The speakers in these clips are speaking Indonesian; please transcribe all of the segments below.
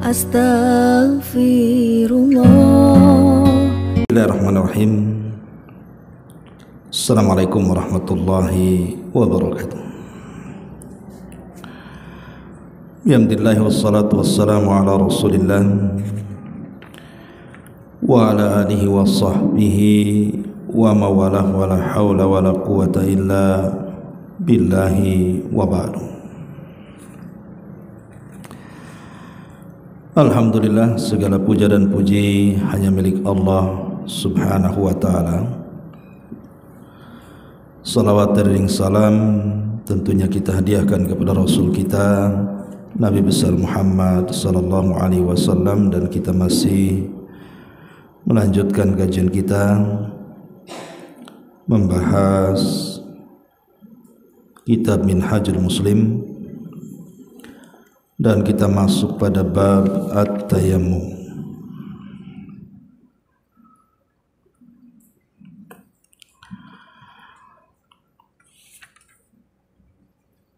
Astaghfirullah. Bismillahirrahmanirrahim. Assalamualaikum warahmatullahi wabarakatuh. Alhamdulillah wassalatu wassalamu ala Rasulillah wa ala alihi wa sahbihi wa mawalah wa la hawla wa la quwata illa billahi wa ba'du. Alhamdulillah, segala puja dan puji hanya milik Allah subhanahu wa ta'ala. Salawat dan salam tentunya kita hadiahkan kepada Rasul kita Nabi besar Muhammad sallallahu alaihi wasallam, dan kita masih melanjutkan kajian kita membahas kitab Minhajul Muslim, dan kita masuk pada bab at-tayammum.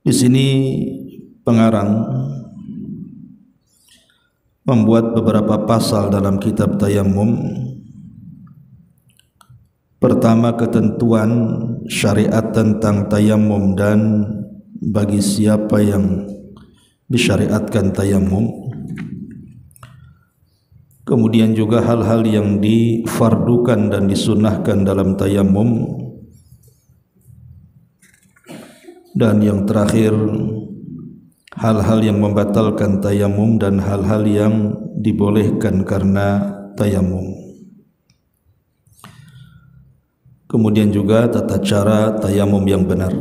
Di sini pengarang membuat beberapa pasal dalam kitab tayammum. Pertama, ketentuan syariat tentang tayammum dan bagi siapa yang disyariatkan tayammum. Kemudian juga hal-hal yang difardukan dan disunnahkan dalam tayammum. Dan yang terakhir, hal-hal yang membatalkan tayammum dan hal-hal yang dibolehkan karena tayammum. Kemudian juga tata cara tayammum yang benar.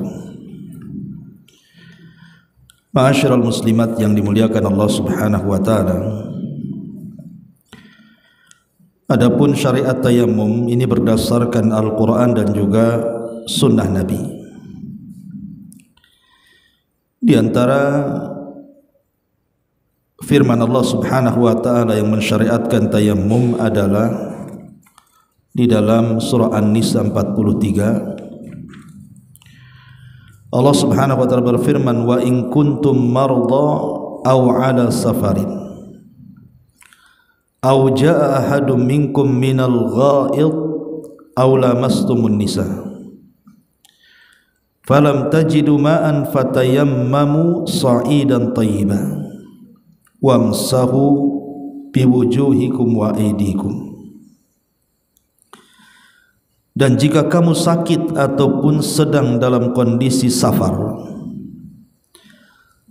Ma'asyiral muslimat yang dimuliakan Allah subhanahu wa ta'ala, adapun syariat tayammum ini berdasarkan Al-Quran dan juga sunnah Nabi. Di antara firman Allah subhanahu wa ta'ala yang mensyariatkan tayammum adalah di dalam surah An-Nisa 43. Allah subhanahu wa ta'ala berfirman, wa in kuntum marda aw ala safarin aw jaa ahadum minkum minal ghaid aw lamastumun nisa falam tajidu ma'an fatayammamu sa'idan tayyiban wamsahu biwujuhikum wa aydikum. Dan jika kamu sakit ataupun sedang dalam kondisi safar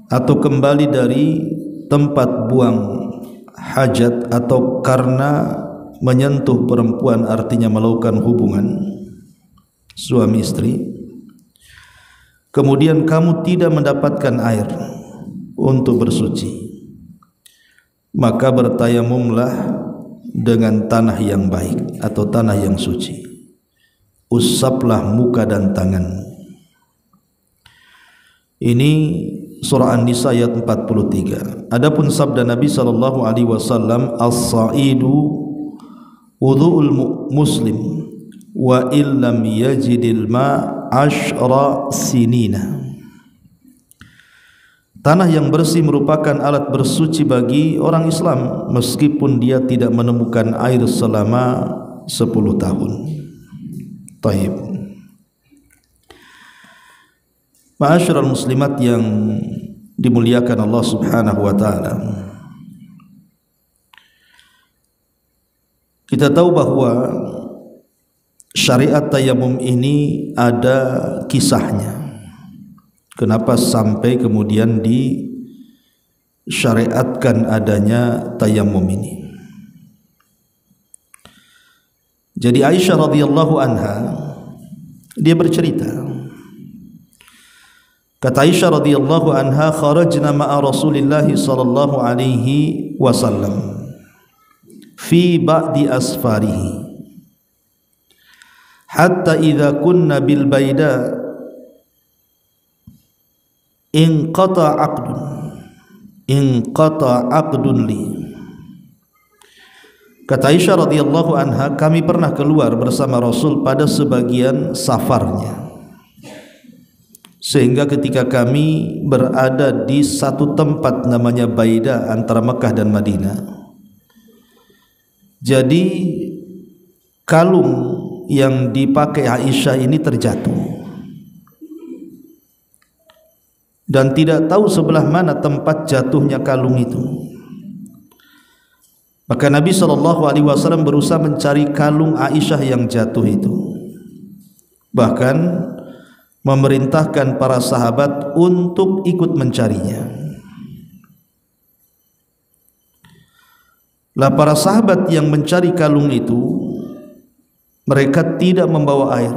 atau kembali dari tempat buang hajat atau karena menyentuh perempuan, artinya melakukan hubungan suami istri, kemudian kamu tidak mendapatkan air untuk bersuci, maka bertayamumlah dengan tanah yang baik atau tanah yang suci. Usaplah muka dan tangan. Ini surah An-Nisa ayat 43. Adapun sabda Nabi sallallahu alaihi wasallam, as-sa'idu wudhu'ul muslim wa illam yajidil ma ashra sinina. Tanah yang bersih merupakan alat bersuci bagi orang Islam meskipun dia tidak menemukan air selama 10 tahun. Taib. Ma'asyiral muslimat yang dimuliakan Allah subhanahu wa ta'ala, kita tahu bahwa syariat tayammum ini ada kisahnya. Kenapa sampai kemudian disyariatkan adanya tayammum ini? Jadi Aisyah radhiyallahu anha dia bercerita, kata Aisyah radhiyallahu anha, kharajna ma'a Rasulillah sallallahu alaihi wasallam fi ba'di asfarihi hatta idza kunna bil baida inqata aqdun li. Kata Aisyah radhiyallahu anha, kami pernah keluar bersama Rasul pada sebagian safarnya. sehingga ketika kami berada di satu tempat namanya Baida antara Mekah dan Madinah, jadi kalung yang dipakai Aisyah ini terjatuh dan tidak tahu sebelah mana tempat jatuhnya kalung itu. Maka Nabi SAW berusaha mencari kalung Aisyah yang jatuh itu, bahkan memerintahkan para sahabat untuk ikut mencarinya. Lah para sahabat yang mencari kalung itu, mereka tidak membawa air.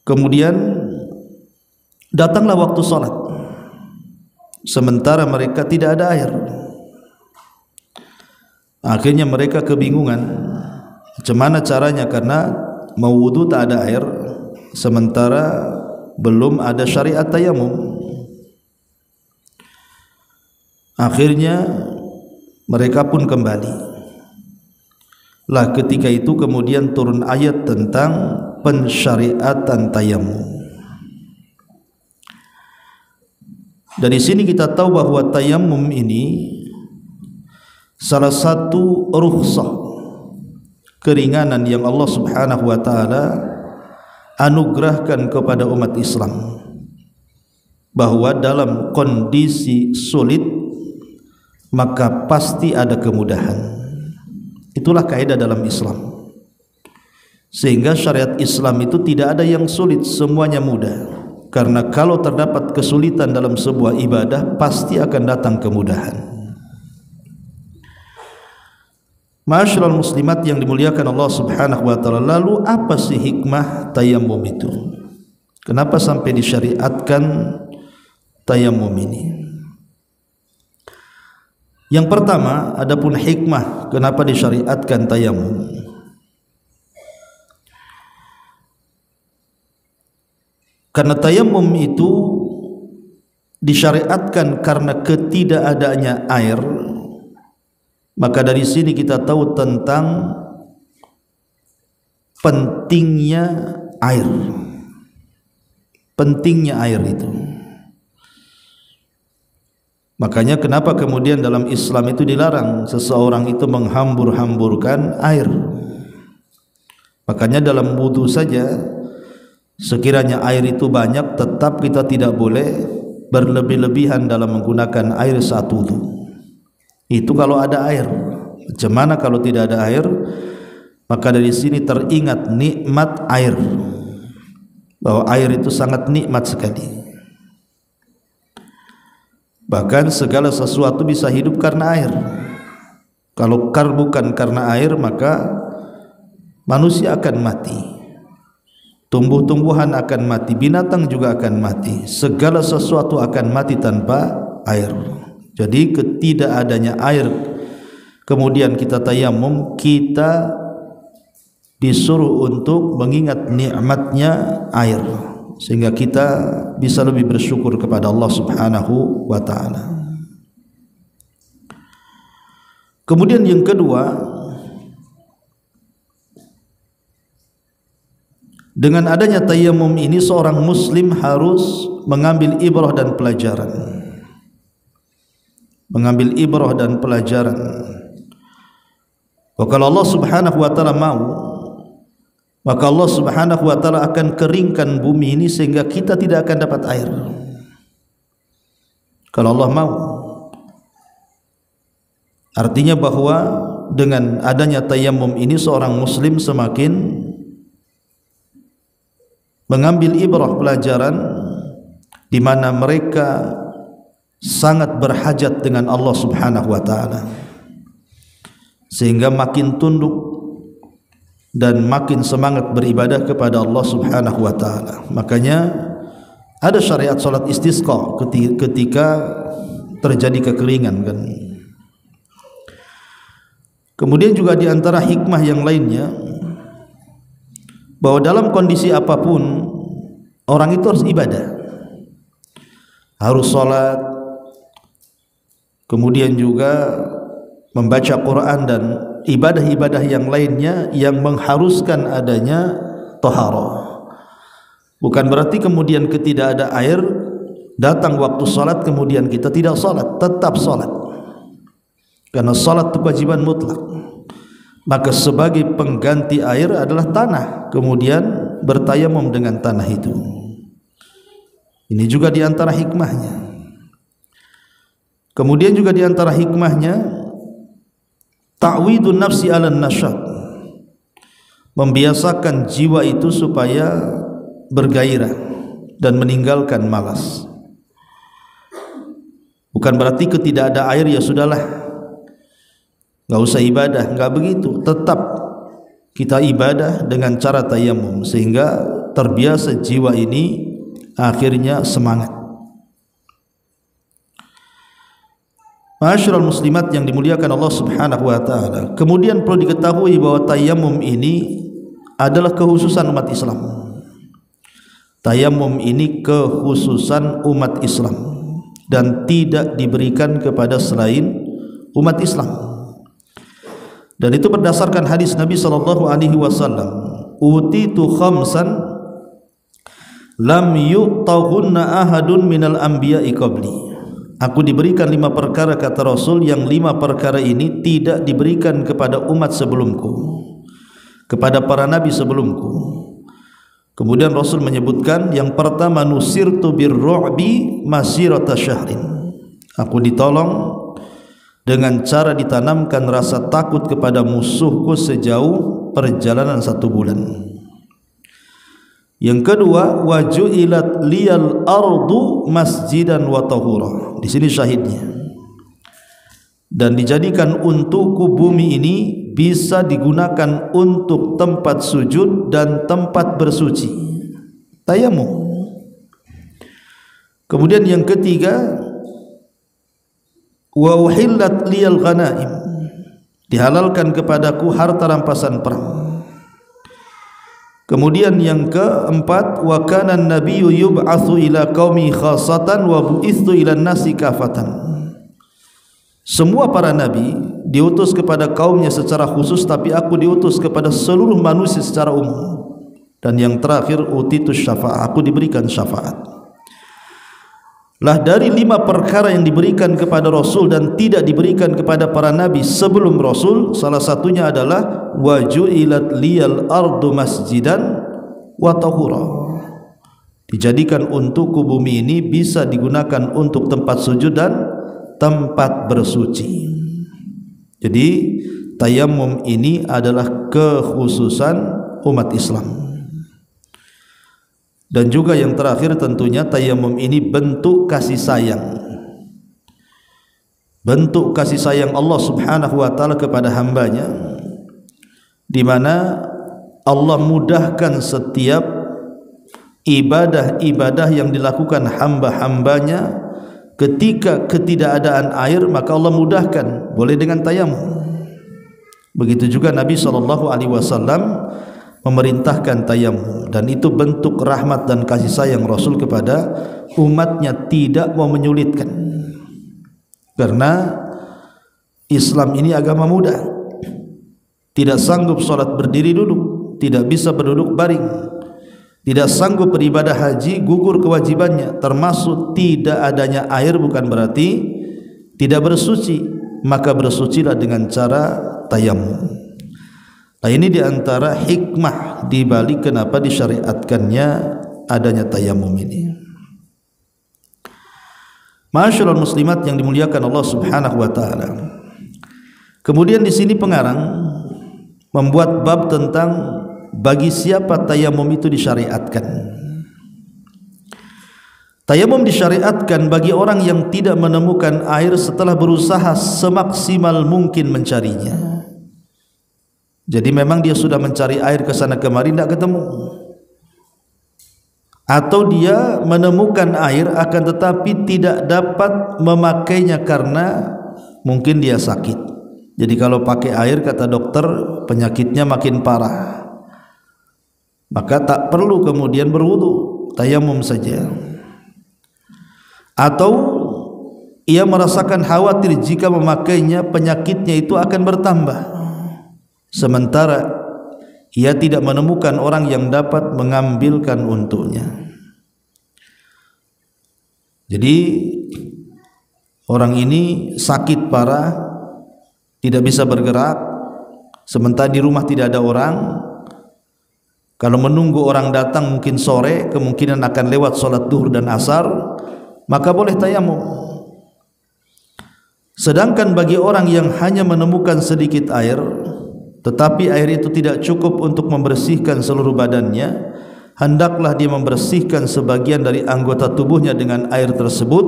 Kemudian datanglah waktu salat, sementara mereka tidak ada air. Akhirnya mereka kebingungan, macam mana caranya, karena mau wudu tak ada air, sementara belum ada syariat tayamum. Akhirnya mereka pun kembali. Lah ketika itu kemudian turun ayat tentang pensyariatan tayamum. Dari sini kita tahu bahwa tayamum ini salah satu rukhsah, keringanan yang Allah Subhanahu wa taala anugerahkan kepada umat Islam, bahwa dalam kondisi sulit maka pasti ada kemudahan. Itulah kaidah dalam Islam. Sehingga syariat Islam itu tidak ada yang sulit, semuanya mudah. Karena kalau terdapat kesulitan dalam sebuah ibadah, pasti akan datang kemudahan. Ma'asyiral muslimat yang dimuliakan Allah Subhanahu wa taala, lalu apa sih hikmah tayamum itu? Kenapa sampai disyariatkan tayamum ini? Yang pertama, adapun hikmah kenapa disyariatkan tayamum. Karena tayamum itu disyariatkan karena ketidakadanya air, maka dari sini kita tahu tentang pentingnya air. Pentingnya air itu. Makanya kenapa kemudian dalam Islam itu dilarang seseorang itu menghambur-hamburkan air. Makanya dalam wudu saja, sekiranya air itu banyak, tetap kita tidak boleh berlebih-lebihan dalam menggunakan air saat wudu. Itu kalau ada air. Macam mana kalau tidak ada air? Maka dari sini teringat nikmat air, bahwa air itu sangat nikmat sekali. Bahkan segala sesuatu bisa hidup karena air. Kalau bukan karena air, maka manusia akan mati, tumbuh-tumbuhan akan mati, binatang juga akan mati, segala sesuatu akan mati tanpa air. Jadi ketidakadanya air, kemudian kita tayamum, kita disuruh untuk mengingat nikmatnya air, sehingga kita bisa lebih bersyukur kepada Allah Subhanahu wa taala. Kemudian yang kedua, dengan adanya tayamum ini seorang muslim harus mengambil ibrah dan pelajaran. Mengambil ibrah dan pelajaran. Kalau Allah Subhanahu wa taala mau, maka Allah Subhanahu wa taala akan keringkan bumi ini sehingga kita tidak akan dapat air. Kalau Allah mau. Artinya bahwa dengan adanya tayamum ini seorang muslim semakin mengambil ibrah pelajaran, di mana mereka sangat berhajat dengan Allah Subhanahu wa taala, sehingga makin tunduk dan makin semangat beribadah kepada Allah Subhanahu wa taala. Makanya ada syariat salat istisqa ketika terjadi kekeringan kan. Kemudian juga di antara hikmah yang lainnya, bahwa dalam kondisi apapun orang itu harus ibadah, harus salat, kemudian juga membaca Quran dan ibadah-ibadah yang lainnya yang mengharuskan adanya taharah. Bukan berarti kemudian tidak ada air, datang waktu salat kemudian kita tidak salat, tetap salat. Karena salat itu kewajiban mutlak. Maka sebagai pengganti air adalah tanah, kemudian bertayamum dengan tanah itu. Ini juga di antara hikmahnya. Kemudian juga di antara hikmahnya ta'widun nafsi 'alan nasyat. Membiasakan jiwa itu supaya bergairah dan meninggalkan malas. Bukan berarti ketika ada air ya sudahlah, enggak usah ibadah, enggak begitu. Tetap kita ibadah dengan cara tayamum sehingga terbiasa jiwa ini akhirnya semangat. Ma'asyiral muslimat yang dimuliakan Allah Subhanahu wa taala. Kemudian perlu diketahui bahwa tayamum ini adalah kekhususan umat Islam. Tayamum ini kekhususan umat Islam dan tidak diberikan kepada selain umat Islam. Dan itu berdasarkan hadis Nabi sallallahu alaihi wasallam, utitu khamsan lam yu'tahunna ahadun minal anbiya'i qabli. Aku diberikan 5 perkara, kata Rasul, yang 5 perkara ini tidak diberikan kepada umat sebelumku, kepada para nabi sebelumku. Kemudian Rasul menyebutkan yang pertama, nusirtu birru'bi masirata syahrin. Aku ditolong dengan cara ditanamkan rasa takut kepada musuhku sejauh perjalanan 1 bulan. Yang kedua, waju'ilat liyal ardu masjidan wa tahura. Di sini syahidnya. Dan dijadikan untukku bumi ini bisa digunakan untuk tempat sujud dan tempat bersuci. Tayamum. Kemudian yang ketiga, wa uhillat liyal ghanaim. Dihalalkan kepadaku harta rampasan perang. Kemudian yang keempat, wa kana an-nabiyyu yub'atsu ila qaumi khassatan wa bu'itsu ila an-nasi kafatan. Semua para nabi diutus kepada kaumnya secara khusus, tapi aku diutus kepada seluruh manusia secara umum. Dan yang terakhir, utitus syafaat, aku diberikan syafaat. Lah dari 5 perkara yang diberikan kepada Rasul dan tidak diberikan kepada para nabi sebelum Rasul, salah satunya adalah waju'ilat liyal ardu masjidan wa tahura. Dijadikan untukku bumi ini bisa digunakan untuk tempat sujud dan tempat bersuci. Jadi tayamum ini adalah kekhususan umat Islam. Dan juga yang terakhir tentunya tayamum ini bentuk kasih sayang. Bentuk kasih sayang Allah Subhanahu wa taala kepada hambanya, di mana Allah mudahkan setiap ibadah-ibadah yang dilakukan hamba-hambanya. Ketika ketidakadaan air, maka Allah mudahkan, boleh dengan tayamum. Begitu juga Nabi SAW memerintahkan tayamum, dan itu bentuk rahmat dan kasih sayang Rasul kepada umatnya, tidak mau menyulitkan. Karena Islam ini agama mudah. Tidak sanggup sholat berdiri duduk, tidak bisa berduduk baring, tidak sanggup beribadah haji, gugur kewajibannya, termasuk tidak adanya air bukan berarti tidak bersuci, maka bersucilah dengan cara tayamum. Nah, ini diantara hikmah dibalik kenapa disyariatkannya adanya tayamum ini. Ma'asyiral muslimat yang dimuliakan Allah Subhanahu wa taala. Kemudian di sini pengarang membuat bab tentang bagi siapa tayamum itu disyariatkan. Tayamum disyariatkan bagi orang yang tidak menemukan air setelah berusaha semaksimal mungkin mencarinya. Jadi memang dia sudah mencari air ke sana kemari tidak ketemu, atau dia menemukan air akan tetapi tidak dapat memakainya karena mungkin dia sakit. Jadi kalau pakai air, kata dokter, penyakitnya makin parah, maka tak perlu kemudian berwudu, tayamum saja. Atau ia merasakan khawatir jika memakainya penyakitnya itu akan bertambah, sementara ia tidak menemukan orang yang dapat mengambilkan untuknya. Jadi orang ini sakit parah, tidak bisa bergerak, sementara di rumah tidak ada orang. Kalau menunggu orang datang mungkin sore, kemungkinan akan lewat sholat duhur dan asar, maka boleh tayamum. Sedangkan bagi orang yang hanya menemukan sedikit air, tetapi air itu tidak cukup untuk membersihkan seluruh badannya, hendaklah dia membersihkan sebagian dari anggota tubuhnya dengan air tersebut,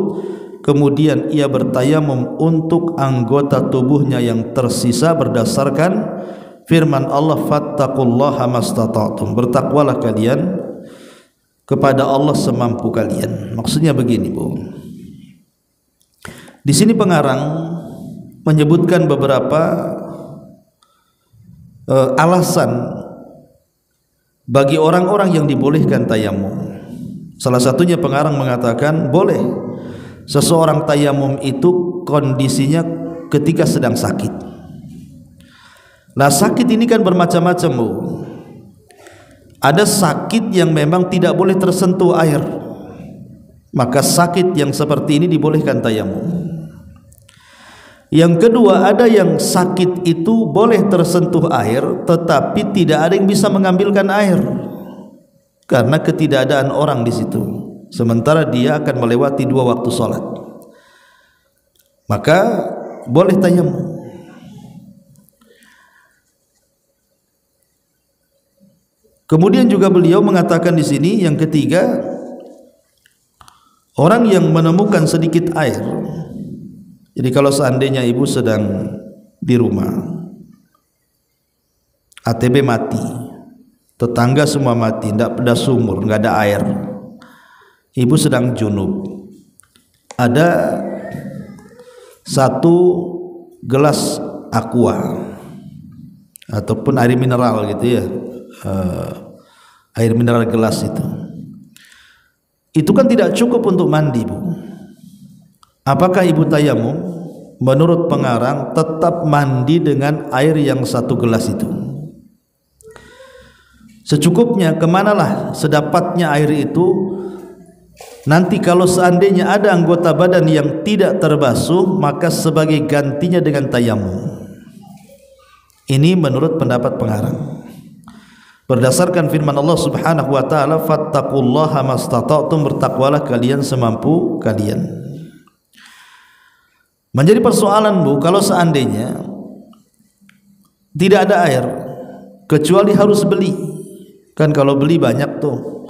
kemudian ia bertayamum untuk anggota tubuhnya yang tersisa berdasarkan firman Allah, fattaqullaha mastata'tum, bertakwalah kalian kepada Allah semampu kalian. Maksudnya begini, Bu. Di sini pengarang menyebutkan beberapa alasan bagi orang-orang yang dibolehkan tayamum. Salah satunya pengarang mengatakan boleh seseorang tayamum itu kondisinya ketika sedang sakit. Nah, sakit ini kan bermacam-macam, Bu. Ada sakit yang memang tidak boleh tersentuh air, maka sakit yang seperti ini dibolehkan tayamum. Yang kedua, ada yang sakit itu boleh tersentuh air, tetapi tidak ada yang bisa mengambilkan air karena ketidakadaan orang di situ, sementara dia akan melewati 2 waktu sholat, maka boleh tayamum. Kemudian juga beliau mengatakan di sini yang ketiga, orang yang menemukan sedikit air. Jadi kalau seandainya ibu sedang di rumah, ATB mati, tetangga semua mati, tidak ada sumur, nggak ada air, ibu sedang junub, ada 1 gelas aqua ataupun air mineral gitu ya, air mineral gelas itu kan tidak cukup untuk mandi, Bu. Apakah ibu tayamum? Menurut pengarang tetap mandi dengan air yang 1 gelas itu secukupnya. Kemanalah sedapatnya air itu. Nanti kalau seandainya ada anggota badan yang tidak terbasuh, maka sebagai gantinya dengan tayamum. Ini menurut pendapat pengarang berdasarkan firman Allah Subhanahu wa taala, fattaqullaha mastata'tum, bertakwalah kalian semampu kalian. Menjadi persoalan, Bu, kalau seandainya tidak ada air kecuali harus beli. Kan kalau beli banyak tuh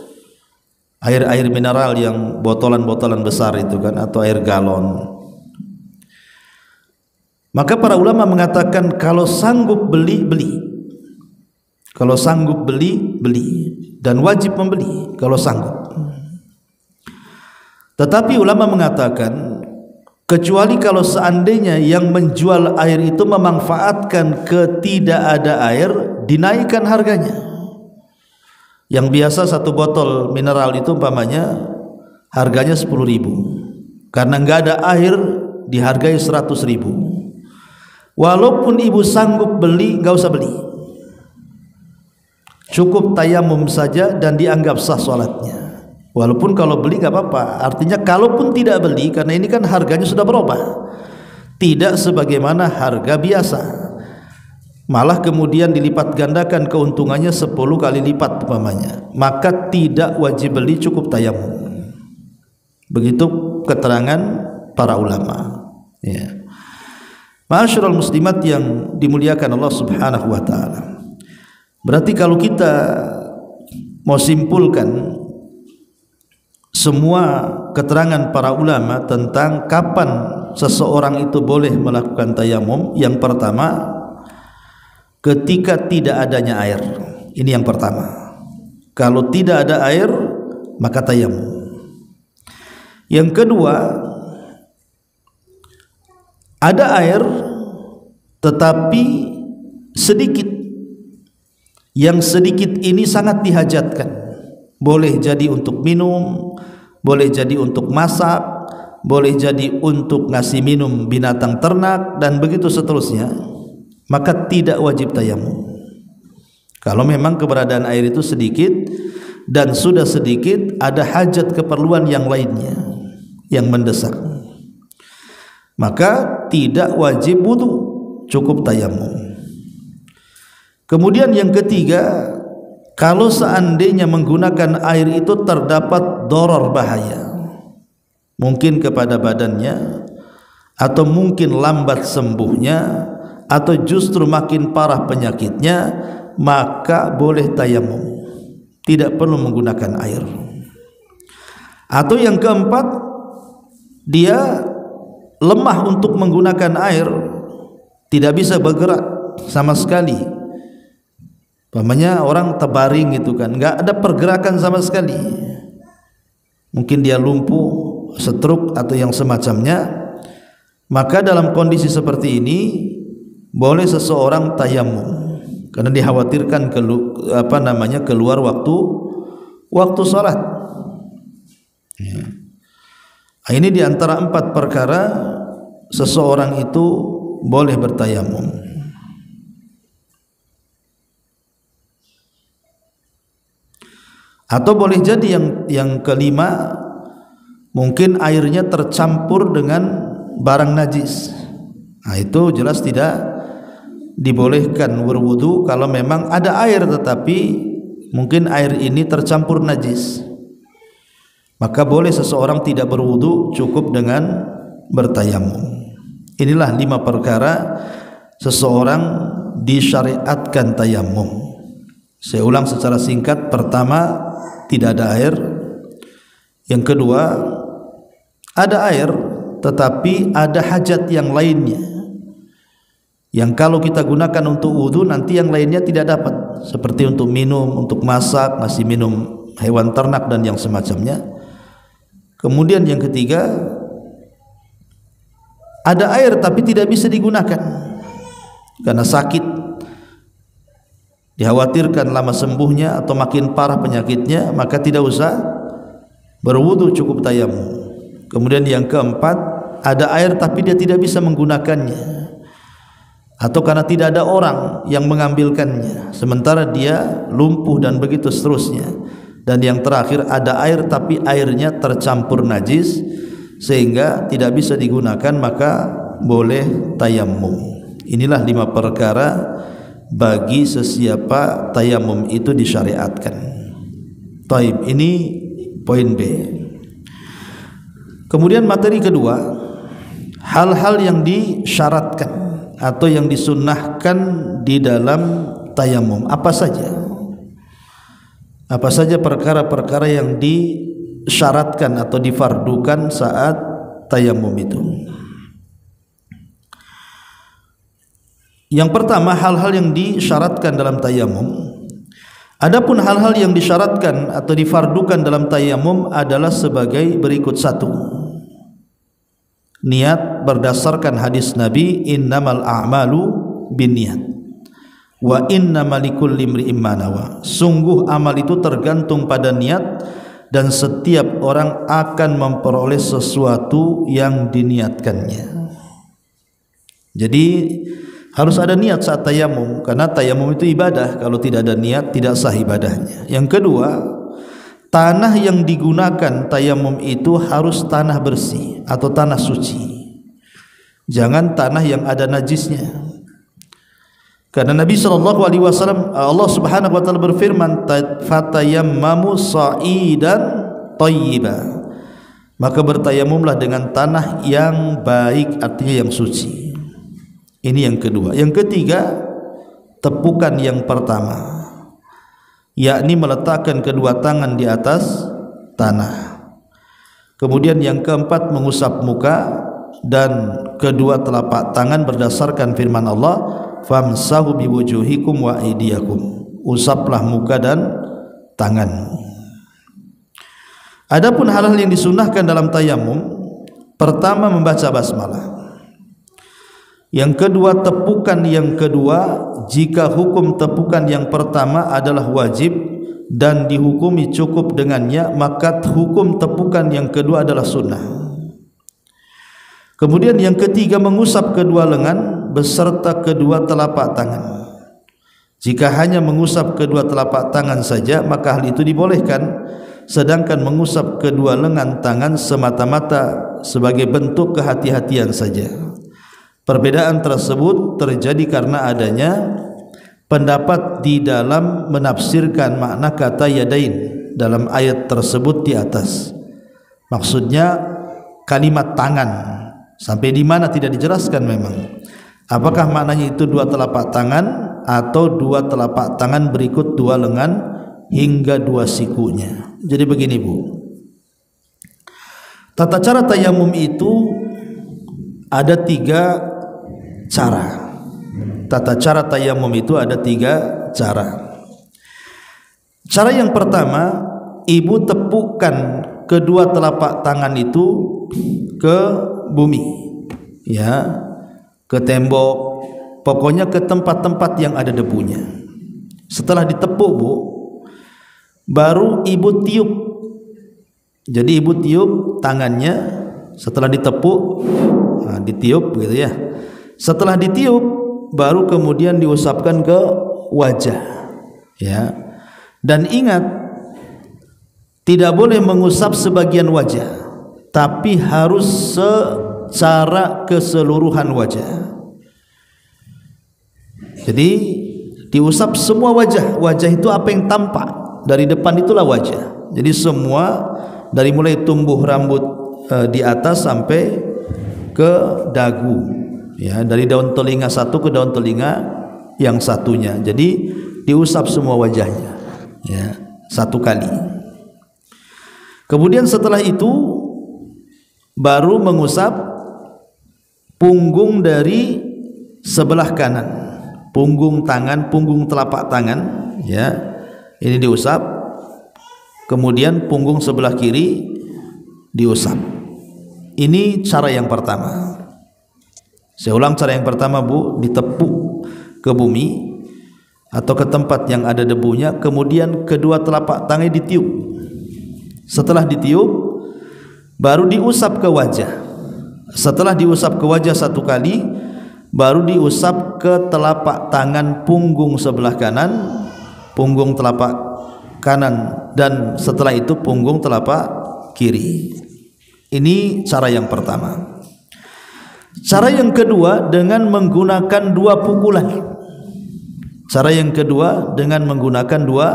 air-air mineral yang botolan-botolan besar itu kan, atau air galon. Maka para ulama mengatakan kalau sanggup beli, beli. Kalau sanggup beli, beli, dan wajib membeli kalau sanggup. Tetapi ulama mengatakan kecuali kalau seandainya yang menjual air itu memanfaatkan ketidak ada air, dinaikkan harganya. Yang biasa 1 botol mineral itu umpamanya harganya 10.000, karena nggak ada air dihargai 100.000. Walaupun ibu sanggup beli, nggak usah beli, cukup tayamum saja dan dianggap sah sholatnya. Walaupun kalau beli nggak apa-apa. Artinya kalaupun tidak beli, karena ini kan harganya sudah berubah, tidak sebagaimana harga biasa, malah kemudian dilipat gandakan keuntungannya 10 kali lipat umpamanya, maka tidak wajib beli, cukup tayamum. Begitu keterangan para ulama, ya. Ma'asyiral muslimat yang dimuliakan Allah Subhanahu wa taala. Berarti kalau kita mau simpulkan semua keterangan para ulama tentang kapan seseorang itu boleh melakukan tayamum, yang pertama ketika tidak adanya air. Ini yang pertama. Kalau tidak ada air, maka tayamum. Yang kedua, ada air tetapi sedikit. Yang sedikit ini sangat dihajatkan. Boleh jadi untuk minum, boleh jadi untuk masak, boleh jadi untuk ngasih minum binatang ternak, dan begitu seterusnya. Maka tidak wajib tayamum. Kalau memang keberadaan air itu sedikit dan sudah sedikit ada hajat keperluan yang lainnya yang mendesak, maka tidak wajib wudu, cukup tayamum. Kemudian yang ketiga, kalau seandainya menggunakan air itu terdapat doror bahaya, mungkin kepada badannya, atau mungkin lambat sembuhnya, atau justru makin parah penyakitnya, maka boleh tayamum, tidak perlu menggunakan air. Atau yang keempat, dia lemah untuk menggunakan air, tidak bisa bergerak sama sekali. Umpamanya orang terbaring gitu kan, nggak ada pergerakan sama sekali, mungkin dia lumpuh, stroke atau yang semacamnya. Maka dalam kondisi seperti ini boleh seseorang tayamum, karena dikhawatirkan keluar waktu salat. Ini diantara 4 perkara seseorang itu boleh bertayamum. Atau boleh jadi yang kelima, mungkin airnya tercampur dengan barang najis. Nah, itu jelas tidak dibolehkan berwudu kalau memang ada air tetapi mungkin air ini tercampur najis. Maka boleh seseorang tidak berwudu, cukup dengan bertayamum. Inilah 5 perkara seseorang disyariatkan tayamum. Saya ulang secara singkat. Pertama, tidak ada air. Yang kedua, ada air tetapi ada hajat yang lainnya, yang kalau kita gunakan untuk wudu nanti yang lainnya tidak dapat, seperti untuk minum, untuk masak, ngasih minum hewan ternak dan yang semacamnya. Kemudian yang ketiga, ada air tapi tidak bisa digunakan karena sakit, dikhawatirkan lama sembuhnya atau makin parah penyakitnya, maka tidak usah berwudu, cukup tayamum. Kemudian yang keempat, ada air tapi dia tidak bisa menggunakannya, atau karena tidak ada orang yang mengambilkannya sementara dia lumpuh dan begitu seterusnya. Dan yang terakhir, ada air tapi airnya tercampur najis sehingga tidak bisa digunakan, maka boleh tayamum. Inilah 5 perkara bagi sesiapa tayamum itu disyariatkan. Taib, ini poin B. Kemudian materi kedua, hal-hal yang disyaratkan atau yang disunnahkan di dalam tayamum. Apa saja? Apa saja perkara-perkara yang disyaratkan atau difardukan saat tayamum itu? Yang pertama, hal-hal yang disyaratkan dalam tayamum. Adapun hal-hal yang disyaratkan atau difardukan dalam tayamum adalah sebagai berikut. 1. Niat berdasarkan hadis Nabi, innamal a'malu binniyat wa innamal likulli imri'in ma nawa. Sungguh amal itu tergantung pada niat dan setiap orang akan memperoleh sesuatu yang diniatkannya. Jadi harus ada niat saat tayamum, karena tayamum itu ibadah. Kalau tidak ada niat, tidak sah ibadahnya. Yang kedua, tanah yang digunakan tayamum itu harus tanah bersih atau tanah suci. Jangan tanah yang ada najisnya. Karena Nabi SAW, Allah Subhanahu wa taala berfirman, "Fatayammamu sha'idan thayyiba." Maka bertayamumlah dengan tanah yang baik, artinya yang suci. Ini yang kedua. Yang ketiga, tepukan yang pertama, yakni meletakkan kedua tangan di atas tanah. Kemudian yang keempat, mengusap muka dan kedua telapak tangan berdasarkan firman Allah, famsahu biwujuhikum wa aydiyakum. Usaplah muka dan tangan. Adapun hal-hal yang disunnahkan dalam tayamum, pertama membaca basmalah. Yang kedua, tepukan yang kedua, jika hukum tepukan yang pertama adalah wajib dan dihukumi cukup dengannya, maka hukum tepukan yang kedua adalah sunnah. Kemudian yang ketiga, mengusap kedua lengan beserta kedua telapak tangan. Jika hanya mengusap kedua telapak tangan saja, maka hal itu dibolehkan. Sedangkan mengusap kedua lengan tangan semata-mata sebagai bentuk kehati-hatian saja. Perbedaan tersebut terjadi karena adanya pendapat di dalam menafsirkan makna kata yadain dalam ayat tersebut di atas. Maksudnya kalimat tangan, sampai di mana tidak dijelaskan memang. Apakah maknanya itu dua telapak tangan atau dua telapak tangan berikut dua lengan hingga dua sikunya. Jadi begini Bu, tata cara tayamum itu ada tiga cara. Tata cara tayamum itu ada tiga cara. Cara yang pertama, ibu tepukkan kedua telapak tangan itu ke bumi, ya, ke tembok, pokoknya ke tempat-tempat yang ada debunya. Setelah ditepuk Bu, baru ibu tiup. Jadi ibu tiup tangannya setelah ditepuk, nah, ditiup gitu ya. Setelah ditiup, baru kemudian diusapkan ke wajah, ya. Dan ingat, tidak boleh mengusap sebagian wajah, tapi harus secara keseluruhan wajah. Jadi diusap semua wajah. Wajah itu apa yang tampak dari depan, itulah wajah. Jadi semua, dari mulai tumbuh rambut di atas sampai ke dagu, ya, dari daun telinga satu ke daun telinga yang satunya. Jadi diusap semua wajahnya, ya, satu kali. Kemudian setelah itu baru mengusap punggung dari sebelah kanan, punggung tangan, punggung telapak tangan, ya, ini diusap. Kemudian punggung sebelah kiri diusap. Ini cara yang pertama. Saya ulang, cara yang pertama Bu, ditepuk ke bumi atau ke tempat yang ada debunya, kemudian kedua telapak tangan ditiup. Setelah ditiup, baru diusap ke wajah. Setelah diusap ke wajah satu kali, baru diusap ke telapak tangan punggung sebelah kanan, punggung telapak kanan, dan setelah itu punggung telapak kiri. Ini cara yang pertama. Cara yang kedua dengan menggunakan dua pukulan. Cara yang kedua dengan menggunakan dua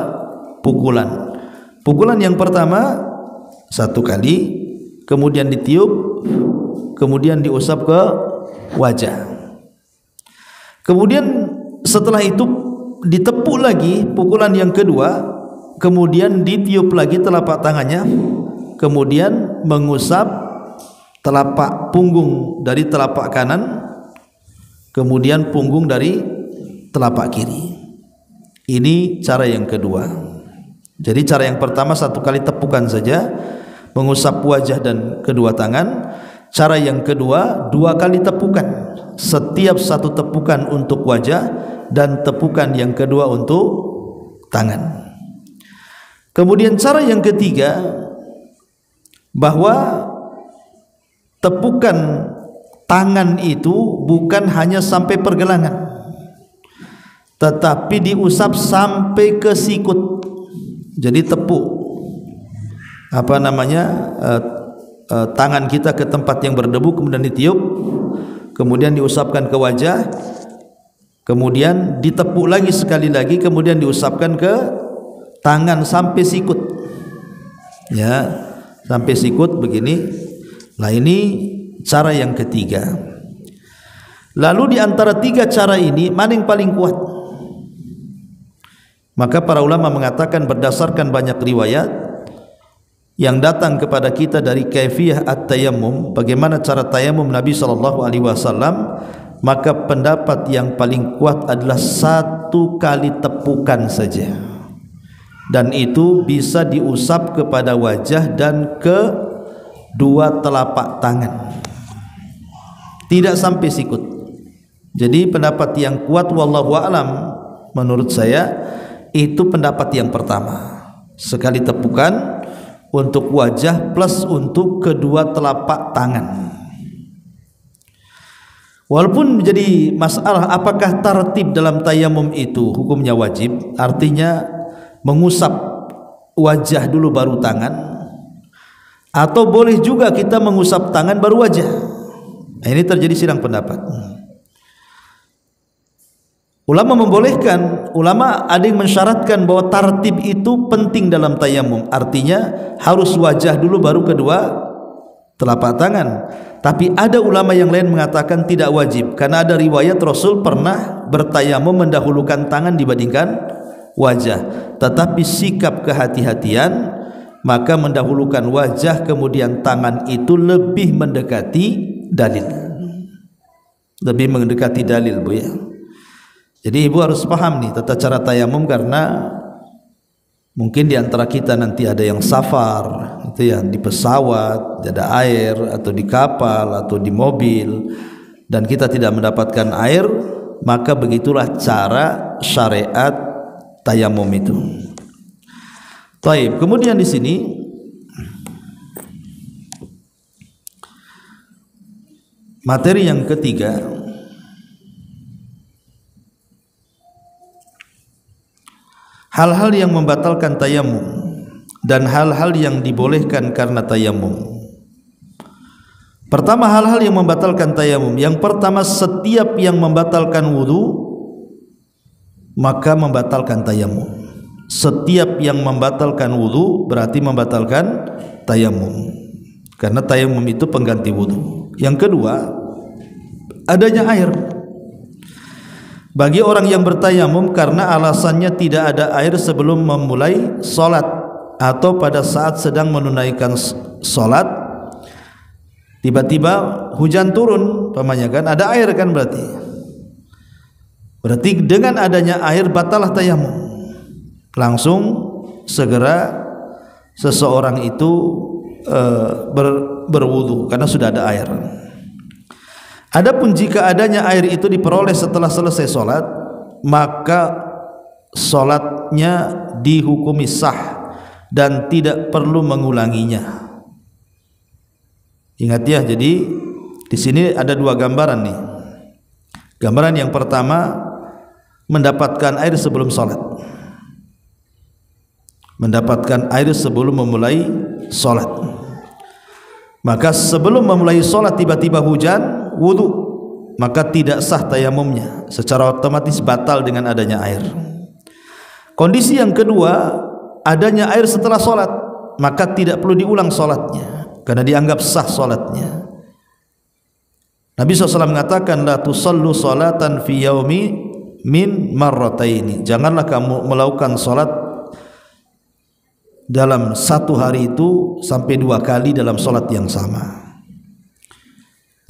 pukulan. Pukulan yang pertama satu kali, kemudian ditiup, kemudian diusap ke wajah. Kemudian setelah itu ditepuk lagi pukulan yang kedua, kemudian ditiup lagi telapak tangannya, kemudian mengusap telapak punggung dari telapak kanan, kemudian punggung dari telapak kiri. Ini cara yang kedua. Jadi cara yang pertama satu kali tepukan saja, mengusap wajah dan kedua tangan. Cara yang kedua dua kali tepukan, setiap satu tepukan untuk wajah dan tepukan yang kedua untuk tangan. Kemudian cara yang ketiga, bahwa tepukan tangan itu bukan hanya sampai pergelangan, tetapi diusap sampai ke sikut. Jadi tepuk tangan kita ke tempat yang berdebu, kemudian ditiup, kemudian diusapkan ke wajah, kemudian ditepuk lagi sekali lagi, kemudian diusapkan ke tangan sampai sikut, ya, sampai sikut begini. Nah, ini cara yang ketiga. Lalu di antara tiga cara ini mana yang paling kuat? Maka para ulama mengatakan berdasarkan banyak riwayat yang datang kepada kita dari kaifiyah at-tayammum, bagaimana cara tayamum Nabi SAW, maka pendapat yang paling kuat adalah satu kali tepukan saja, dan itu bisa diusap kepada wajah dan ke dua telapak tangan, tidak sampai sikut. Jadi pendapat yang kuat wallahu a'lam menurut saya itu pendapat yang pertama, sekali tepukan untuk wajah plus untuk kedua telapak tangan. Walaupun menjadi masalah apakah tartib dalam tayamum itu hukumnya wajib, artinya mengusap wajah dulu baru tangan, atau boleh juga kita mengusap tangan baru wajah. Nah, ini terjadi sidang pendapat. Ulama membolehkan, ulama ada yang mensyaratkan bahwa tartib itu penting dalam tayamum, artinya harus wajah dulu baru kedua telapak tangan. Tapi ada ulama yang lain mengatakan tidak wajib, karena ada riwayat Rasul pernah bertayamum mendahulukan tangan dibandingkan wajah. Tetapi sikap kehati-hatian, maka mendahulukan wajah kemudian tangan itu lebih mendekati dalil. Lebih mendekati dalil, Bu ya. Jadi ibu harus paham nih tata cara tayamum, karena mungkin di antara kita nanti ada yang safar, itu ya, di pesawat, ada air, atau di kapal, atau di mobil, dan kita tidak mendapatkan air, maka begitulah cara syariat tayamum itu. Taib. Kemudian di sini materi yang ketiga, hal-hal yang membatalkan tayamum dan hal-hal yang dibolehkan karena tayamum. Pertama, hal-hal yang membatalkan tayamum. Yang pertama, setiap yang membatalkan wudu maka membatalkan tayamum. Setiap yang membatalkan wudu berarti membatalkan tayamum, karena tayamum itu pengganti wudu. Yang kedua, adanya air. Bagi orang yang bertayamum karena alasannya tidak ada air sebelum memulai sholat atau pada saat sedang menunaikan sholat, tiba-tiba hujan turun, pamannya kan, ada air kan, berarti dengan adanya air batalah tayamum. Langsung segera seseorang itu berwudu karena sudah ada air. Adapun jika adanya air itu diperoleh setelah selesai sholat, maka sholatnya dihukumi sah dan tidak perlu mengulanginya. Ingat ya, jadi di sini ada dua gambaran nih. Gambaran yang pertama, mendapatkan air sebelum sholat, mendapatkan air sebelum memulai sholat. Maka sebelum memulai sholat tiba-tiba hujan, wudu, maka tidak sah tayamumnya, secara otomatis batal dengan adanya air. Kondisi yang kedua, adanya air setelah sholat, maka tidak perlu diulang sholatnya karena dianggap sah sholatnya. Nabi SAW mengatakan, la tusallu sholatan fi yaumi min marrataini, janganlah kamu melakukan sholat dalam satu hari itu sampai dua kali dalam sholat yang sama.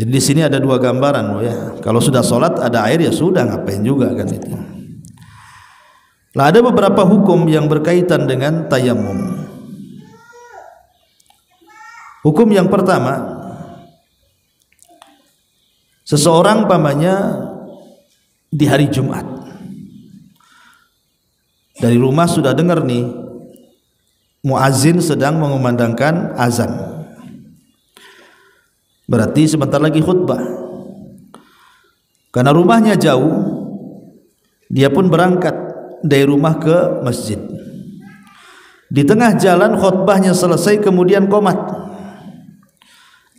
Jadi di sini ada dua gambaran, ya. Kalau sudah sholat ada air ya sudah, ngapain juga kan itu. Lah ada beberapa hukum yang berkaitan dengan tayamum. Hukum yang pertama, seseorang pamannya di hari Jumat, dari rumah sudah dengar nih muazin sedang mengumandangkan azan, berarti sebentar lagi khutbah. Karena rumahnya jauh, dia pun berangkat dari rumah ke masjid. Di tengah jalan khutbahnya selesai, kemudian qomat.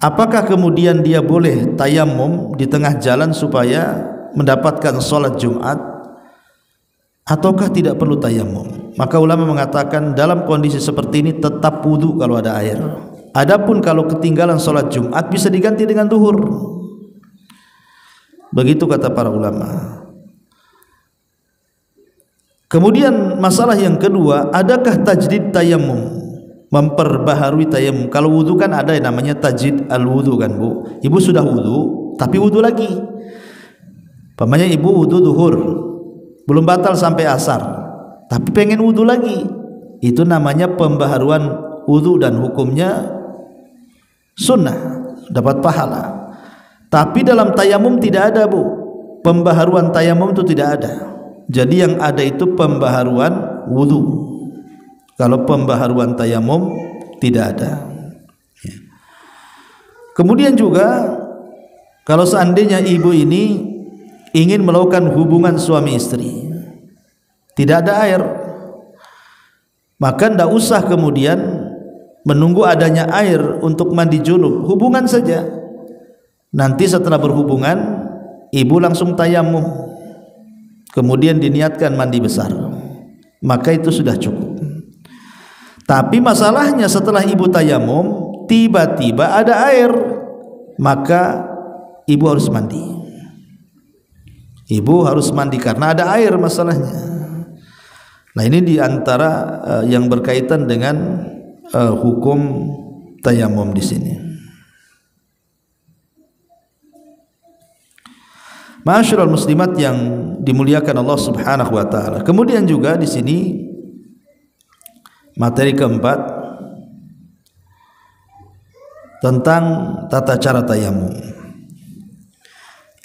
Apakah kemudian dia boleh tayamum di tengah jalan supaya mendapatkan sholat Jumat, ataukah tidak perlu tayamum? Maka ulama mengatakan dalam kondisi seperti ini tetap wudu kalau ada air. Adapun kalau ketinggalan sholat Jumat bisa diganti dengan duhur. Begitu kata para ulama. Kemudian masalah yang kedua, adakah tajdid tayamum, memperbaharui tayamum? Kalau wudu kan ada yang namanya tajdid al-wudu kan, Bu. Ibu sudah wudu tapi wudu lagi. Pamannya ibu wudu duhur, belum batal sampai asar, tapi pengen wudu lagi, itu namanya pembaharuan wudu dan hukumnya sunnah, dapat pahala. Tapi dalam tayamum tidak ada, Bu, pembaharuan tayamum itu tidak ada. Jadi yang ada itu pembaharuan wudu. Kalau pembaharuan tayamum tidak ada. Kemudian juga Kalau seandainya ibu ini ingin melakukan hubungan suami istri, tidak ada air, maka tidak usah kemudian menunggu adanya air untuk mandi junub, hubungan saja. Nanti setelah berhubungan, ibu langsung tayamum, kemudian diniatkan mandi besar, maka itu sudah cukup. Tapi masalahnya setelah ibu tayamum, tiba-tiba ada air, maka ibu harus mandi. Ibu harus mandi karena ada air masalahnya. Nah, ini diantara yang berkaitan dengan hukum tayamum di sini. Ma'asyiral muslimat yang dimuliakan Allah Subhanahu wa taala. Kemudian juga di sini materi keempat tentang tata cara tayamum.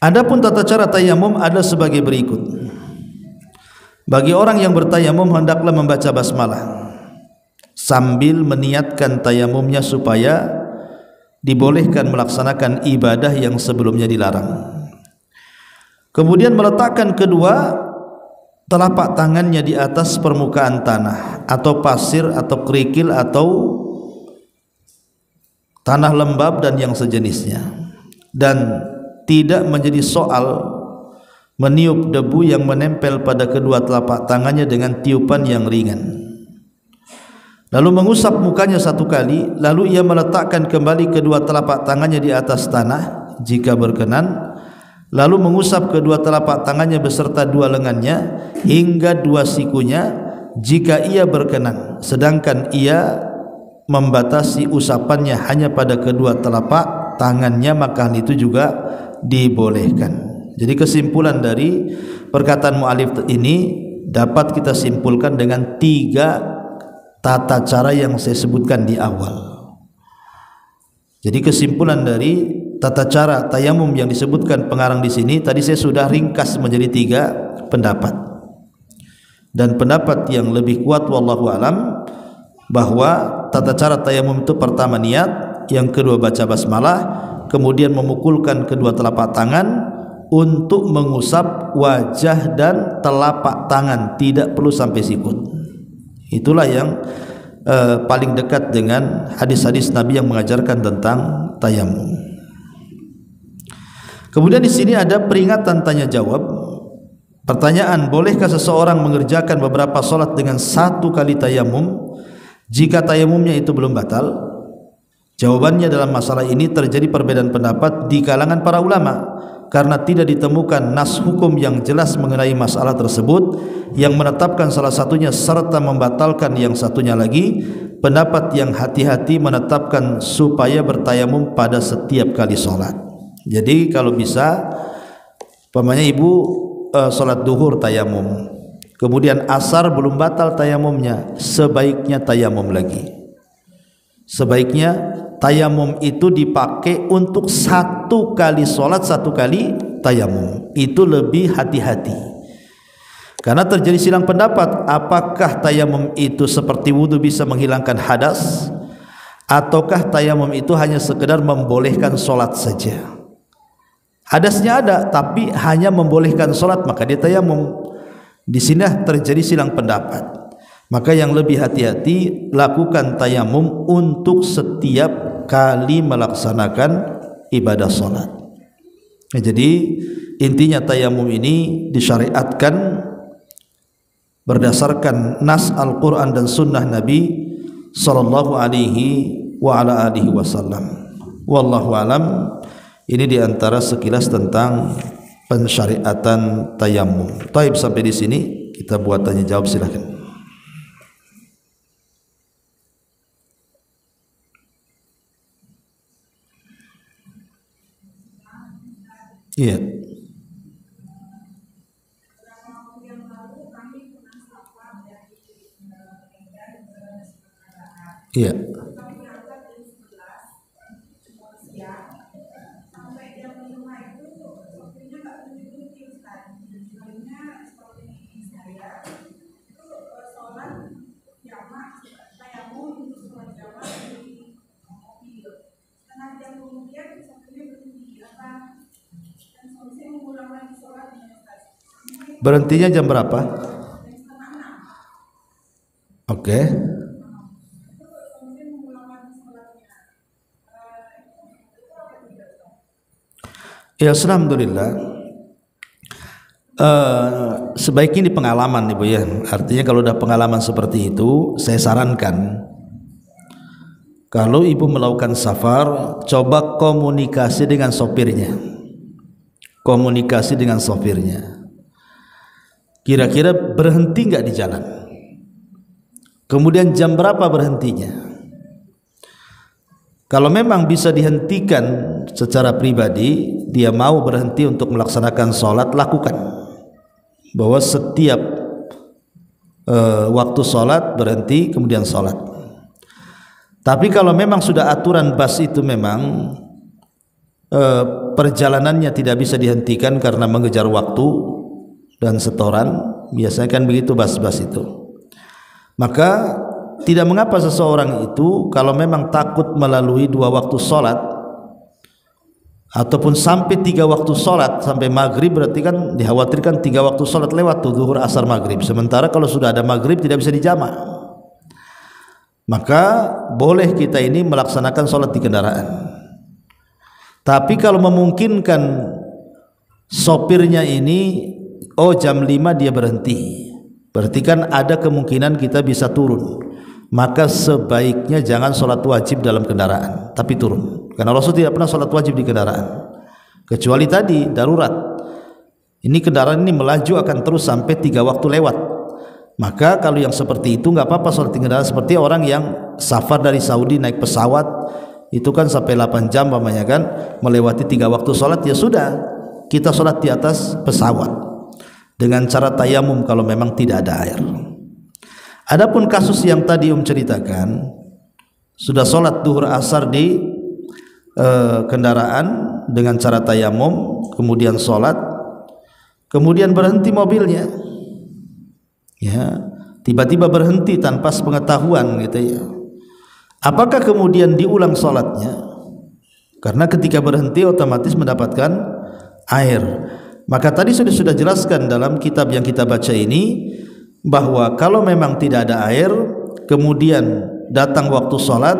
Adapun tata cara tayamum ada sebagai berikut. Bagi orang yang bertayamum hendaklah membaca basmalah sambil meniatkan tayamumnya supaya dibolehkan melaksanakan ibadah yang sebelumnya dilarang. Kemudian meletakkan kedua telapak tangannya di atas permukaan tanah atau pasir atau kerikil atau tanah lembab dan yang sejenisnya, dan tidak menjadi soal meniup debu yang menempel pada kedua telapak tangannya dengan tiupan yang ringan. Lalu mengusap mukanya satu kali, lalu ia meletakkan kembali kedua telapak tangannya di atas tanah jika berkenan, lalu mengusap kedua telapak tangannya beserta dua lengannya hingga dua sikunya jika ia berkenan, sedangkan ia membatasi usapannya hanya pada kedua telapak tangannya, maka itu juga dibolehkan. Jadi kesimpulan dari perkataan mu'alif ini dapat kita simpulkan dengan tiga tata cara yang saya sebutkan di awal. Jadi kesimpulan dari tata cara tayamum yang disebutkan pengarang di sini tadi saya sudah ringkas menjadi tiga pendapat. Dan pendapat yang lebih kuat wallahu alam bahwa tata cara tayamum itu pertama niat, yang kedua baca basmalah, kemudian memukulkan kedua telapak tangan untuk mengusap wajah dan telapak tangan, tidak perlu sampai sikut. Itulah yang paling dekat dengan hadis-hadis Nabi yang mengajarkan tentang tayamum. Kemudian di sini ada peringatan tanya jawab. Pertanyaan, bolehkah seseorang mengerjakan beberapa solat dengan satu kali tayamum jika tayamumnya itu belum batal? Jawabannya, dalam masalah ini terjadi perbedaan pendapat di kalangan para ulama karena tidak ditemukan nas hukum yang jelas mengenai masalah tersebut yang menetapkan salah satunya serta membatalkan yang satunya lagi. Pendapat yang hati-hati menetapkan supaya bertayamum pada setiap kali solat. Jadi kalau bisa, umpamanya ibu solat duhur tayamum, kemudian asar belum batal tayamumnya, sebaiknya tayamum lagi. Sebaiknya tayamum itu dipakai untuk satu kali solat, satu kali tayamum. Itu lebih hati-hati. Karena terjadi silang pendapat, apakah tayamum itu seperti wudu bisa menghilangkan hadas, ataukah tayamum itu hanya sekedar membolehkan solat saja. Hadasnya ada tapi hanya membolehkan solat, maka dia tayamum. Di sini terjadi silang pendapat. Maka yang lebih hati-hati, lakukan tayamum untuk setiap kali melaksanakan ibadah solat. Nah, jadi intinya tayamum ini disyariatkan berdasarkan nas Al-Quran dan Sunnah Nabi Sallallahu Alaihi Wasallam. Wallahu alam. Ini diantara sekilas tentang pensyariatan tayamum. Taib, sampai di sini kita buat tanya jawab, silakan. Iya. Iya. Berhentinya jam berapa? Oke. Ya, alhamdulillah. Sebaiknya di pengalaman Ibu ya. Artinya kalau udah pengalaman seperti itu, saya sarankan kalau Ibu melakukan safar, coba komunikasi dengan sopirnya. Komunikasi dengan sopirnya. Kira-kira berhenti nggak di jalan? Kemudian jam berapa berhentinya? Kalau memang bisa dihentikan secara pribadi, dia mau berhenti untuk melaksanakan sholat, lakukan. Bahwa setiap waktu sholat berhenti, kemudian sholat. Tapi kalau memang sudah aturan bus itu memang perjalanannya tidak bisa dihentikan karena mengejar waktu dan setoran, biasanya kan begitu bus-bus itu, maka tidak mengapa seseorang itu kalau memang takut melalui 2 waktu sholat ataupun sampai 3 waktu sholat sampai maghrib, berarti kan dikhawatirkan 3 waktu sholat lewat tuh, zuhur, asar, maghrib. Sementara kalau sudah ada maghrib tidak bisa dijamak, maka boleh kita ini melaksanakan sholat di kendaraan. Tapi kalau memungkinkan sopirnya ini jam 5 dia berhenti, berarti kan ada kemungkinan kita bisa turun, maka sebaiknya jangan sholat wajib dalam kendaraan, tapi turun. Karena Rasul tidak pernah sholat wajib di kendaraan, kecuali tadi darurat. Ini kendaraan ini melaju akan terus sampai 3 waktu lewat, maka kalau yang seperti itu nggak apa-apa sholat di kendaraan. Seperti orang yang safar dari Saudi naik pesawat, itu kan sampai 8 jam namanya kan, melewati 3 waktu sholat, ya sudah, kita sholat di atas pesawat dengan cara tayamum kalau memang tidak ada air. Adapun kasus yang tadi ceritakan, sudah sholat duhur asar di kendaraan dengan cara tayamum, kemudian sholat, kemudian berhenti mobilnya, ya, tiba-tiba berhenti tanpa sepengetahuan gitu ya. Apakah kemudian diulang sholatnya? Karena ketika berhenti otomatis mendapatkan air. Maka tadi sudah jelaskan dalam kitab yang kita baca ini, bahwa kalau memang tidak ada air, kemudian datang waktu sholat,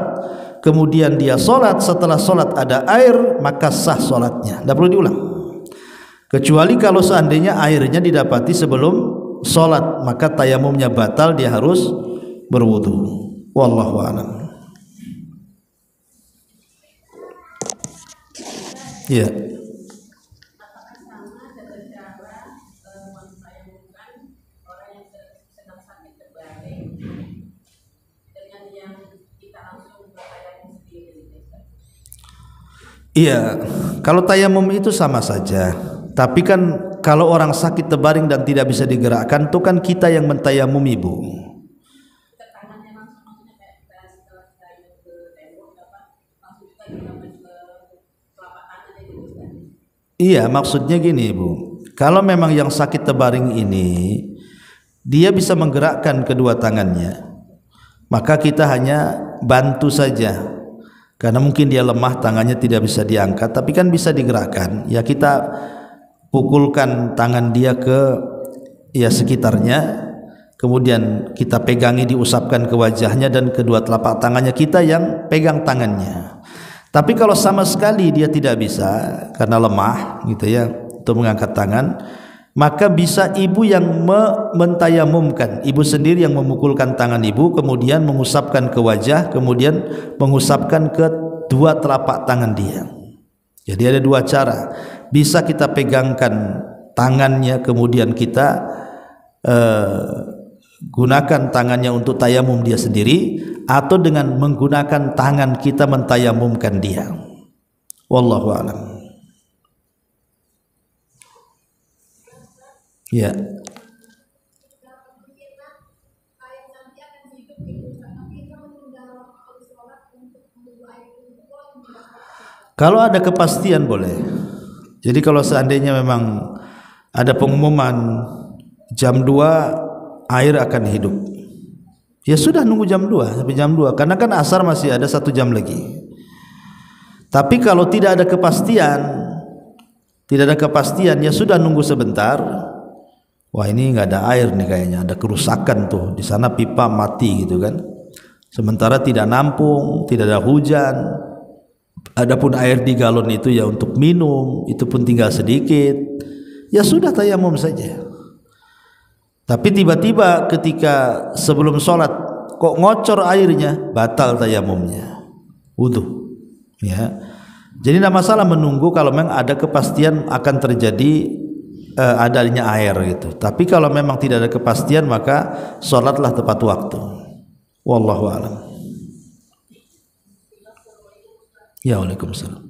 kemudian dia sholat, setelah sholat ada air, maka sah sholatnya, tidak perlu diulang. Kecuali kalau seandainya airnya didapati sebelum sholat, maka tayamumnya batal, dia harus berwudu. Wallahu a'lam. Ya. Iya, kalau tayamum itu sama saja. Tapi kan kalau orang sakit terbaring dan tidak bisa digerakkan, itu kan kita yang mentayamum, Ibu. Iya, maksudnya gini, Ibu. Kalau memang yang sakit terbaring ini dia bisa menggerakkan kedua tangannya, maka kita hanya bantu saja. Karena mungkin dia lemah, tangannya tidak bisa diangkat, tapi kan bisa digerakkan. Ya kita pukulkan tangan dia ke sekitarnya, kemudian kita pegangi, diusapkan ke wajahnya, dan kedua telapak tangannya kita yang pegang tangannya. Tapi kalau sama sekali dia tidak bisa karena lemah gitu ya untuk mengangkat tangan, maka bisa ibu yang mentayamumkan, ibu sendiri yang memukulkan tangan ibu, kemudian mengusapkan ke wajah, kemudian mengusapkan ke dua telapak tangan dia. Jadi ada 2 cara, bisa kita pegangkan tangannya, kemudian kita gunakan tangannya untuk tayamum dia sendiri, atau dengan menggunakan tangan kita mentayamumkan dia. Wallahu a'lam. Ya. Kalau ada kepastian boleh. Jadi kalau seandainya memang ada pengumuman jam 2 air akan hidup, ya sudah nunggu jam 2 sampai jam 2, karena kan asar masih ada 1 jam lagi. Tapi kalau tidak ada kepastian, ya sudah nunggu sebentar. wah ini nggak ada air nih kayaknya, ada kerusakan tuh di sana, pipa mati gitu kan. Sementara tidak nampung, tidak ada hujan. Adapun air di galon itu ya untuk minum, itu pun tinggal sedikit. Ya sudah tayamum saja. Tapi tiba-tiba ketika sebelum sholat kok ngocor airnya, batal tayamumnya, wudu. Ya, jadi tidak masalah menunggu kalau memang ada kepastian akan terjadi adanya air gitu. Tapi kalau memang tidak ada kepastian maka sholatlah tepat waktu. Wallahu a'lam. Ya, waalaikumsalam.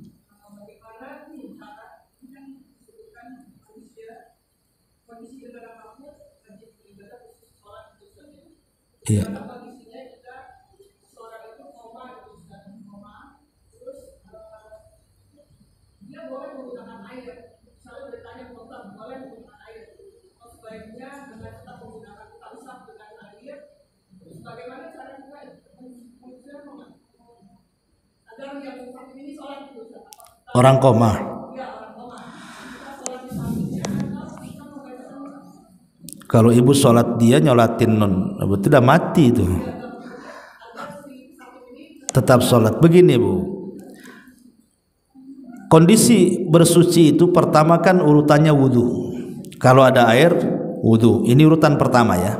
Iya. Orang koma. Kalau ibu sholat dia nyolatin non, berarti udah mati itu. Tetap sholat. Begini bu, kondisi bersuci itu pertama kan urutannya wudu. Kalau ada air, wudu. Ini urutan pertama ya.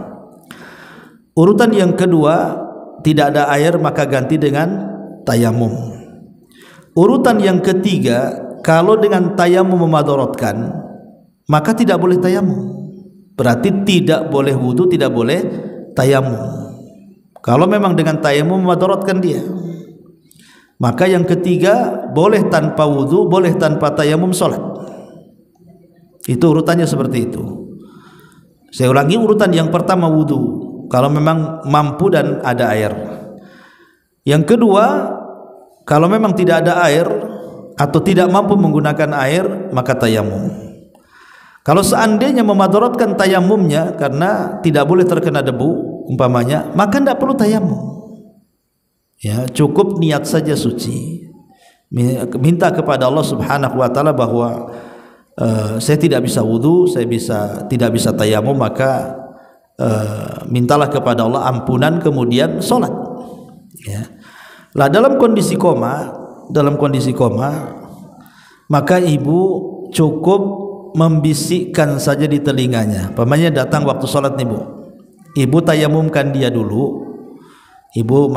Urutan yang kedua, tidak ada air maka ganti dengan tayamum. Urutan yang ketiga, kalau dengan tayamum memadorotkan, maka tidak boleh tayamum. Berarti tidak boleh wudu, tidak boleh tayamum. Kalau memang dengan tayamum memadorotkan dia, maka yang ketiga boleh tanpa wudu, boleh tanpa tayamum sholat. Itu urutannya seperti itu. Saya ulangi, urutan yang pertama wudu, kalau memang mampu dan ada air. Yang kedua, kalau memang tidak ada air atau tidak mampu menggunakan air, maka tayamum. Kalau seandainya memadaratkan tayamumnya karena tidak boleh terkena debu umpamanya, maka tidak perlu tayamum. Ya, cukup niat saja suci. Minta kepada Allah Subhanahu wa taala bahwa saya tidak bisa wudu, saya tidak bisa tayamum, maka mintalah kepada Allah ampunan kemudian sholat. Ya. Lah dalam kondisi koma, maka ibu cukup membisikkan saja di telinganya. Pamannya datang waktu sholat nih bu, ibu tayamumkan dia dulu. Ibu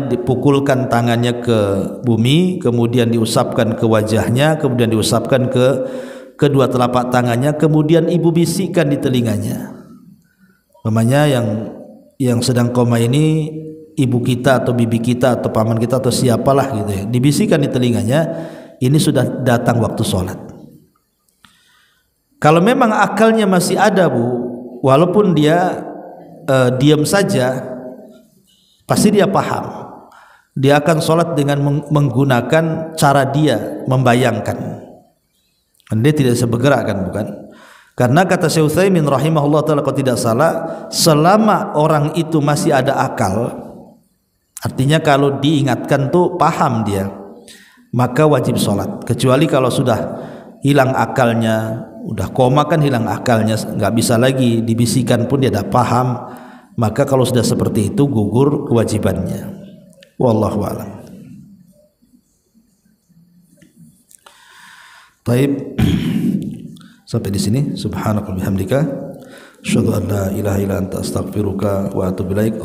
dipukulkan tangannya ke bumi, kemudian diusapkan ke wajahnya, kemudian diusapkan ke kedua telapak tangannya, kemudian ibu bisikkan di telinganya. Pamannya yang sedang koma ini ibu kita atau bibi kita atau paman kita atau siapalah gitu ya, dibisikkan di telinganya, ini sudah datang waktu sholat. Kalau memang akalnya masih ada bu, walaupun dia diam saja, pasti dia paham. Dia akan sholat dengan menggunakan cara dia membayangkan. Dia tidak bisa bergerak kan, bukan? Karena kata Syekh Utsaimin rahimahullah taala, kalau tidak salah, selama orang itu masih ada akal, artinya kalau diingatkan tuh paham dia, maka wajib sholat. Kecuali kalau sudah hilang akalnya, udah koma kan hilang akalnya, nggak bisa lagi dibisikkan pun dia tidak paham, maka kalau sudah seperti itu gugur kewajibannya. Wallahu a'lam. Baik, sampai di sini. Subhanakallahumma bihamdika, asyhadu an la ilaha illa anta astaghfiruka wa atubu ilaik.